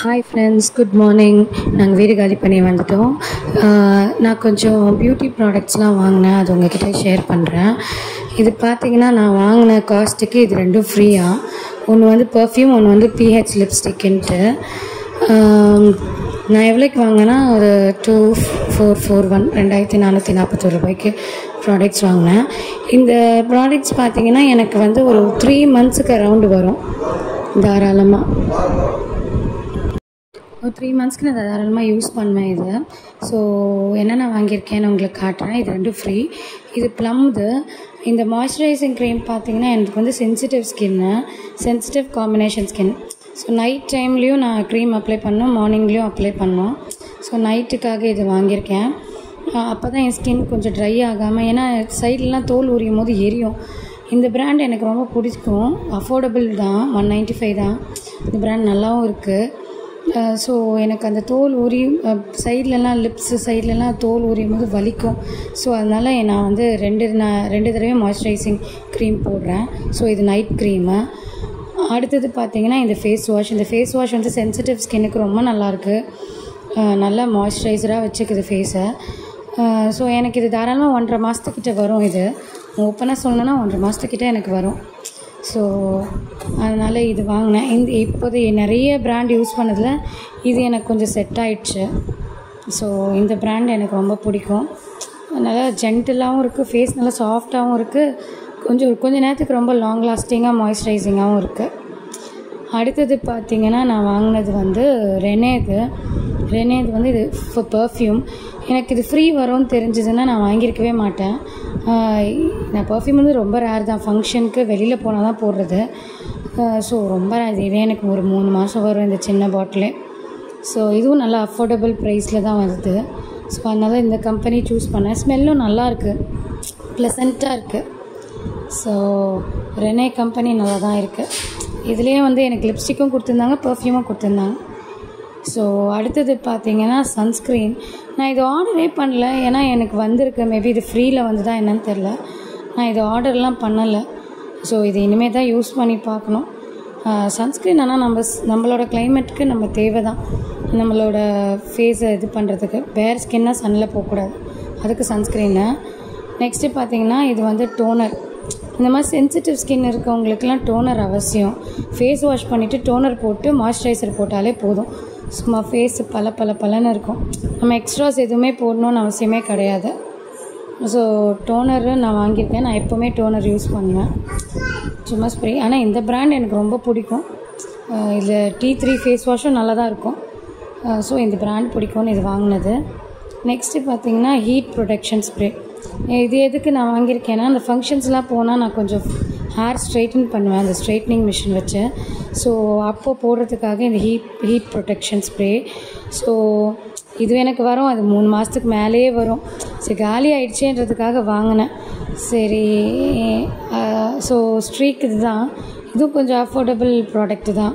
Hi friends, good morning. நாங்கள் வீடு காலி பண்ணி வந்துட்டோம். நான் கொஞ்சம் பியூட்டி ப்ராடக்ட்ஸ்லாம் வாங்கினேன், அது உங்ககிட்ட ஷேர் பண்ணுறேன். இது பார்த்திங்கன்னா நான் வாங்கின காஸ்ட்டுக்கு இது ரெண்டும் ஃப்ரீயாக. ஒன்று வந்து பர்ஃப்யூம், ஒன்று வந்து பிஹெச் லிப்ஸ்டிக்குன்ட்டு. நான் எவ்வளோக்கு வாங்கினேன்னா ஒரு 2441 2441 ரூபாய்க்கு ப்ராடக்ட்ஸ் வாங்கினேன். இந்த ப்ராடக்ட்ஸ் பார்த்திங்கன்னா எனக்கு வந்து ஒரு 3 monthsக்கு அரவுண்டு வரும் தாராளமாக. ஒரு 3 monthsக்கு நான் தாராளமாக யூஸ் பண்ணுவேன் இது. ஸோ என்னென்ன வாங்கியிருக்கேன்னு உங்களுக்கு காட்டுறேன். இது ரெண்டும் ஃப்ரீ. இது ப்ளம்து. இந்த மாய்ஸ்சரைசிங் க்ரீம் பார்த்திங்கன்னா எனக்கு வந்து sensitive combination skin. So night டைம்லேயும் நான் க்ரீம் அப்ளை பண்ணோம், மார்னிங்லேயும் அப்ளை பண்ணோம். ஸோ நைட்டுக்காக இது வாங்கியிருக்கேன். அப்போ தான் என் ஸ்கின் கொஞ்சம் ட்ரை ஆகாமல், ஏன்னா சைட்லலாம் தோல் உரியும் போது எரியும். இந்த பிராண்ட் எனக்கு ரொம்ப பிடிக்கும். அஃபோர்டபுள் தான், 195 தான். இந்த பிராண்ட் நல்லாவும் இருக்குது. ஸோ எனக்கு அந்த தோல் உரி சைட்லலாம் லிப்ஸு சைட்லலாம் தோல் உரியும் போது வலிக்கும். ஸோ அதனால் நான் வந்து ரெண்டு தடவை மாய்ஸ்சரைசிங் க்ரீம் போடுறேன். ஸோ இது நைட் க்ரீமு. அடுத்தது பார்த்திங்கன்னா இந்த ஃபேஸ் வாஷ் வந்து சென்சிட்டிவ் ஸ்கின்னுக்கு ரொம்ப நல்லாயிருக்கு. நல்லா மாய்ஸ்சரைசராக வச்சுக்குது ஃபேஸை. ஸோ எனக்கு இது தாராளமாக 1.5 மாதத்துக்கிட்ட வரும். இது ஓப்பனாக சொல்லணுன்னா 1.5 மாதத்துக்கிட்ட எனக்கு வரும். ஸோ அதனால் இது வாங்கினேன். இப்போது நிறைய ப்ராண்ட் யூஸ் பண்ணதில் இது எனக்கு கொஞ்சம் செட் ஆகிடுச்சு. ஸோ இந்த ப்ராண்ட் எனக்கு ரொம்ப பிடிக்கும். நல்லா ஜென்டிலாகவும் இருக்குது, ஃபேஸ் நல்லா சாஃப்டாகவும் இருக்குது, கொஞ்சம் நேரத்துக்கு ரொம்ப லாங் லாஸ்டிங்காக மாய்ஸ்சரைசிங்காகவும் இருக்குது. அடுத்தது பார்த்திங்கன்னா நான் வாங்கினது வந்து ரெனேது வந்து இது பர்ஃப்யூம். எனக்கு இது ஃப்ரீ வரும்னு தெரிஞ்சதுன்னா நான் வாங்கியிருக்கவே மாட்டேன். நான் பர்ஃப்யூம் வந்து ரொம்ப ரேர் தான், ஃபங்க்ஷனுக்கு வெளியில் போனால் தான் போடுறது. ஸோ ரொம்ப ரேர். இதே எனக்கு ஒரு 3 மாதம் வரும் இந்த சின்ன பாட்டிலே. ஸோ இதுவும் நல்லா அஃபோர்டபுள் ப்ரைஸில் தான் வருது. ஸோ அதனால் இந்த கம்பெனி சூஸ் பண்ணேன். ஸ்மெல்லும் நல்லாயிருக்கு, ப்ளசண்ட்டாக இருக்குது. ஸோ ரெனே கம்பெனி நல்லா தான் இருக்குது. இதுலேயே வந்து எனக்கு லிப்ஸ்டிக்கும் கொடுத்துருந்தாங்க, பர்ஃப்யூமும் கொடுத்துருந்தாங்க. ஸோ அடுத்தது பார்த்திங்கன்னா சன்ஸ்க்ரீன். நான் இது ஆர்டரே பண்ணல, ஏன்னா எனக்கு வந்திருக்கு. மேபி இது ஃப்ரீயில் வந்து தான் என்னன்னு தெரில. நான் இது ஆர்டர்லாம் பண்ணலை. ஸோ இது இனிமேல் தான் யூஸ் பண்ணி பார்க்கணும். சன்ஸ்க்ரீன் ஆனால் நம்மளோட கிளைமேட்டுக்கு நம்ம தேவை தான். நம்மளோட ஃபேஸை இது பண்ணுறதுக்கு பேர் ஸ்கின்னாக சன்னில் போகக்கூடாது, அதுக்கு சன்ஸ்க்ரீனு. நெக்ஸ்ட்டு பார்த்திங்கன்னா இது வந்து டோனர். இந்த மாதிரி சென்சிட்டிவ் ஸ்கின் இருக்கவங்களுக்குலாம் டோனர் அவசியம். ஃபேஸ் வாஷ் பண்ணிவிட்டு டோனர் போட்டு மாய்ஸ்சரைசர் போட்டாலே போதும். சும்மா ஃபேஸு பலன்னு இருக்கும். நம்ம எக்ஸ்ட்ராஸ் எதுவுமே போடணுன்னு அவசியமே கிடையாது. ஸோ டோனரு நான் வாங்கியிருக்கேன். நான் எப்போவுமே டோனர் யூஸ் பண்ணுவேன், சும்மா ஸ்ப்ரே. ஆனால் இந்த பிராண்ட் எனக்கு ரொம்ப பிடிக்கும். இதில் T3 ஃபேஸ் வாஷும் நல்லா தான் இருக்கும். ஸோ இந்த பிராண்ட் பிடிக்கும்னு இது வாங்கினது. நெக்ஸ்ட்டு பார்த்திங்கன்னா ஹீட் ப்ரொடெக்ஷன் ஸ்ப்ரே. இது எதுக்கு நான் வாங்கியிருக்கேன்னா, அந்த ஃபங்க்ஷன்ஸ்லாம் போனால் நான் கொஞ்சம் ஹேர் ஸ்ட்ரைட்டன் பண்ணுவேன் அந்த ஸ்ட்ரைட்னிங் மிஷின் வச்சு. ஸோ அப்போது போடுறதுக்காக இந்த ஹீட் ப்ரொடெக்ஷன் ஸ்ப்ரே. ஸோ இது எனக்கு வரும், அது 3 மாதத்துக்கு மேலேயே வரும். சரி, காலி ஆகிடுச்சேன்றதுக்காக வாங்கினேன். சரி. ஸோ ஸ்ட்ரீக் இது தான். இதுவும் கொஞ்சம் அஃபோர்டபுள் ப்ராடக்ட்டு தான்.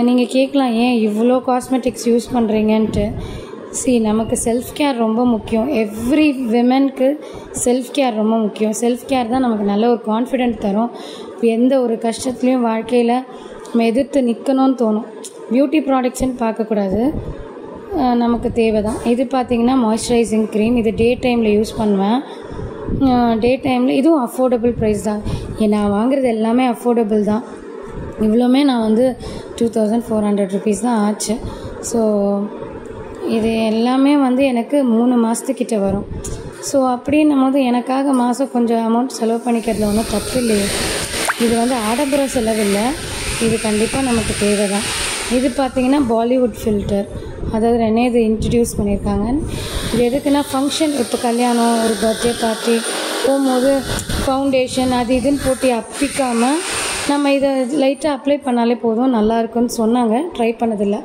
நீங்கள் கேட்கலாம், ஏன் இவ்வளோ காஸ்மெட்டிக்ஸ் யூஸ் பண்ணுறீங்கன்ட்டு. நமக்கு செல்ஃப் கேர் ரொம்ப முக்கியம். எவ்ரி விமனுக்கு செல்ஃப் கேர் ரொம்ப முக்கியம். செல்ஃப் கேர் தான் நமக்கு நல்ல ஒரு கான்ஃபிடென்ட் தரும். இப்போ எந்த ஒரு கஷ்டத்துலேயும் வாழ்க்கையில் நம்ம எதிர்த்து நிற்கணும்னு தோணும். பியூட்டி ப்ராடக்ட்ஸ்ன்னு பார்க்கக்கூடாது, நமக்கு தேவை தான். இது பார்த்திங்கன்னா மாய்ஸ்சரைசிங் க்ரீம். இது டே டைமில் யூஸ் பண்ணுவேன். டே டைமில் இதுவும் அஃபோர்டபுள் ப்ரைஸ் தான். நான் வாங்குறது எல்லாமே அஃபோர்டபுள் தான். இவ்வளோமே நான் வந்து 2400 rupees தான் ஆச்சு. ஸோ இது எல்லாமே வந்து எனக்கு 3 மாதத்துக்கிட்ட வரும். ஸோ அப்படின்னும் போது எனக்காக மாதம் கொஞ்சம் அமௌண்ட் செலவு பண்ணிக்கிறதுல ஒன்றும் தப்பு இல்லையே. இது வந்து ஆடம்பர செலவில்லை, இது கண்டிப்பாக நமக்கு தேவை தான். இது பார்த்திங்கன்னா பாலிவுட் ஃபில்டர், அதாவது ரெனே இது இன்ட்ரடியூஸ் பண்ணியிருக்காங்க. இது எதுக்குன்னா ஃபங்க்ஷன், இப்போ கல்யாணம், ஒரு பர்த்டே பார்ட்டி போகும்போது ஃபவுண்டேஷன் அது இதுன்னு போட்டு அப்பிக்காமல் நம்ம இதை லைட்டாக அப்ளை பண்ணாலே போதும், நல்லாயிருக்குன்னு சொன்னாங்க. ட்ரை பண்ணதில்லை.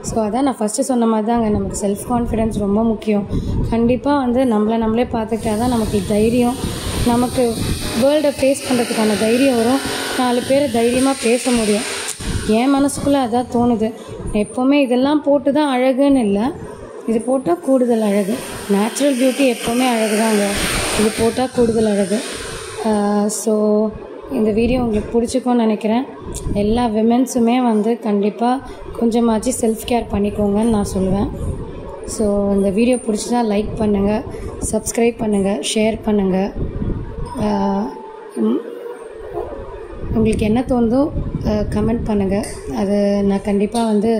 ஸோ அதான் நான் ஃபஸ்ட்டு சொன்ன மாதிரி தாங்க, நமக்கு செல்ஃப் கான்ஃபிடென்ஸ் ரொம்ப முக்கியம். கண்டிப்பாக வந்து நம்மளே பார்த்துக்கிட்டா தான் நமக்கு தைரியம், நமக்கு வேர்ல்டை ஃபேஸ் பண்ணுறதுக்கான தைரியம் வரும். 4 பேரை தைரியமாக பேச முடியும். என் மனசுக்குள்ளே அதான் தோணுது. எப்போவுமே இதெல்லாம் போட்டு தான் அழகுன்னு இல்லை, இது போட்டால் கூடுதல் அழகு. நேச்சுரல் பியூட்டி எப்போவுமே அழகு தாங்க, இது போட்டால் கூடுதல் அழகு. ஸோ இந்த வீடியோ உங்களுக்கு பிடிச்சிக்கும்னு நினைக்கிறேன். எல்லா விமென்ஸுமே வந்து கண்டிப்பாக கொஞ்சமாச்சு செல்ஃப் கேர் பண்ணிக்கோங்கன்னு நான் சொல்லுவேன். ஸோ இந்த வீடியோ பிடிச்சதா லைக் பண்ணுங்கள், சப்ஸ்கிரைப் பண்ணுங்கள், ஷேர் பண்ணுங்கள். உங்களுக்கு என்ன தோணுதோ கமெண்ட் பண்ணுங்கள். அது நான் கண்டிப்பாக வந்து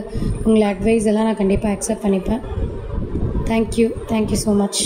உங்களை அட்வைஸ் எல்லாம் நான் கண்டிப்பாக அக்செப்ட் பண்ணிப்பேன். Thank you so much.